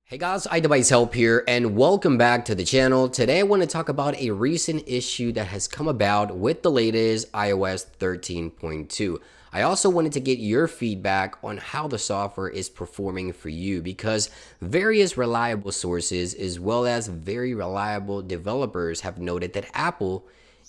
Hey guys, iDevice Help here and welcome back to the channel. Today I want to talk about a recent issue that has come about with the latest iOS 13.2. I also wanted to get your feedback on how the software is performing for you because various reliable sources as well as very reliable developers have noted that Apple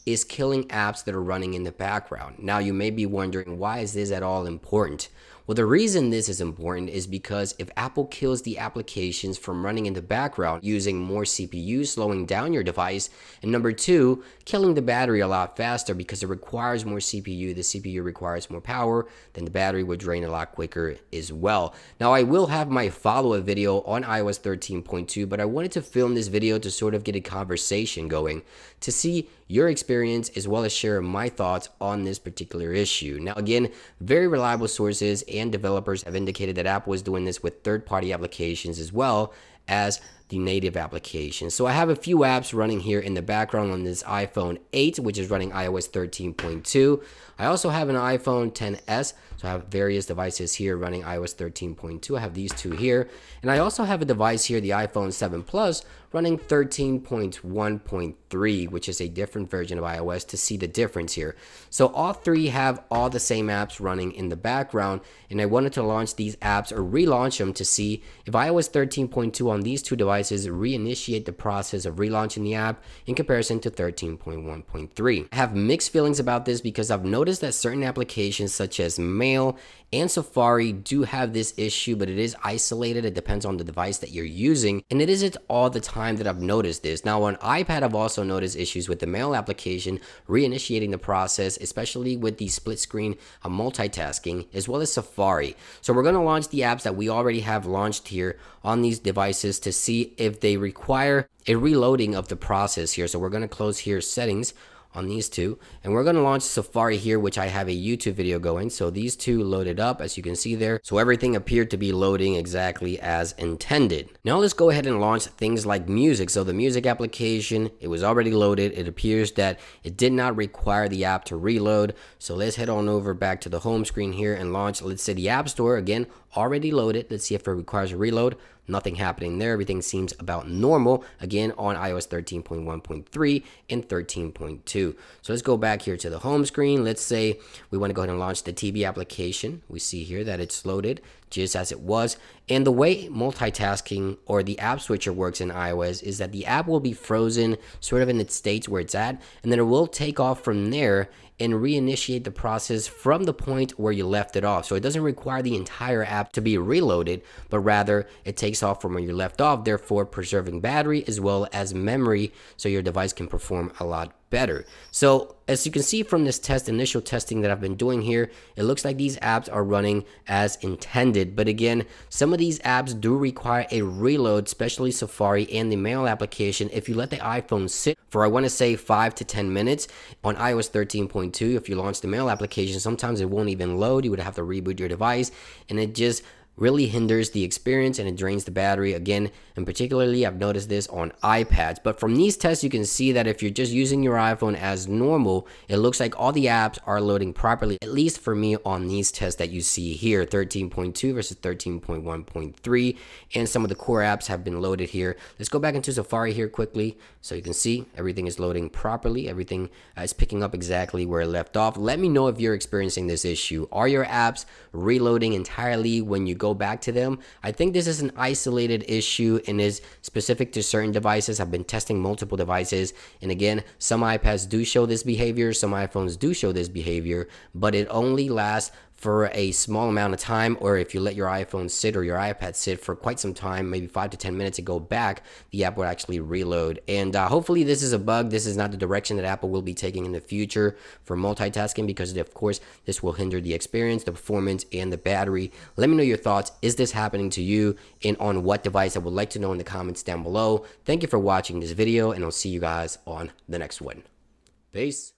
is killing apps that are running in the background. Now you may be wondering, why is this at all important? Well, the reason this is important is because if Apple kills the applications from running in the background using more CPU, slowing down your device, and number two, killing the battery a lot faster because it requires more CPU, the CPU requires more power, then the battery would drain a lot quicker as well. Now, I will have my follow-up video on iOS 13.2, but I wanted to film this video to sort of get a conversation going to see your experience as well as share my thoughts on this particular issue. Now, again, very reliable sources and developers have indicated that Apple is doing this with third-party applications as well as the native application. So I have a few apps running here in the background on this iPhone 8, which is running iOS 13.2. I also have an iPhone XS, so I have various devices here running iOS 13.2. I have these two here, and I also have a device here, the iPhone 7 Plus, running 13.1.3, which is a different version of iOS, to see the difference here. So all three have all the same apps running in the background, and I wanted to launch these apps or relaunch them to see if iOS 13.2 on these two devices reinitiate the process of relaunching the app in comparison to 13.1.3. I have mixed feelings about this because I've noticed that certain applications such as Mail and Safari do have this issue, but it is isolated. It depends on the device that you're using, and it isn't all the time that I've noticed this. Now on iPad, I've also noticed issues with the Mail application reinitiating the process, especially with the split screen multitasking as well as Safari. So we're going to launch the apps that we already have launched here on these devices to see if they require a reloading of the process here. So we're going to close here settings on these two, and we're going to launch Safari here, which I have a YouTube video going. So these two loaded up, as you can see there. So everything appeared to be loading exactly as intended. Now let's go ahead and launch things like music. So the music application, it was already loaded. It appears that it did not require the app to reload. So let's head on over back to the home screen here and launch, let's say, the App Store. Again, already loaded. Let's see if it requires a reload. Nothing happening there. Everything seems about normal, again, on iOS 13.1.3 and 13.2. So let's go back here to the home screen. Let's say we want to go ahead and launch the TV application. We see here that it's loaded just as it was. And the way multitasking or the app switcher works in iOS is that the app will be frozen sort of in its states where it's at, and then it will take off from there and reinitiate the process from the point where you left it off. So it doesn't require the entire app to be reloaded, but rather it takes off from where you left off, therefore preserving battery as well as memory so your device can perform a lot better. So as you can see from this initial testing that I've been doing here, it looks like these apps are running as intended. But again, some of these apps do require a reload, especially Safari and the Mail application. If you let the iPhone sit for, I want to say, 5 to 10 minutes on iOS 13.2, if you launch the Mail application, sometimes it won't even load. You would have to reboot your device, and it just really hinders the experience and it drains the battery again. And particularly I've noticed this on iPads. But from these tests, you can see that if you're just using your iPhone as normal, it looks like all the apps are loading properly, at least for me on these tests that you see here, 13.2 versus 13.1.3, and some of the core apps have been loaded here. Let's go back into Safari here quickly so you can see everything is loading properly. Everything is picking up exactly where it left off. Let me know if you're experiencing this issue. Are your apps reloading entirely when you go back to them? I think this is an isolated issue and is specific to certain devices. I've been testing multiple devices, and again, some iPads do show this behavior, some iPhones do show this behavior, but it only lasts for a small amount of time, or if you let your iPhone sit or your iPad sit for quite some time, maybe 5 to 10 minutes, and go back, the app will actually reload. And hopefully this is a bug. This is not the direction that Apple will be taking in the future for multitasking, because of course this will hinder the experience, the performance, and the battery. Let me know your thoughts. Is this happening to you, and on what device? I would like to know in the comments down below. Thank you for watching this video, and I'll see you guys on the next one. Peace.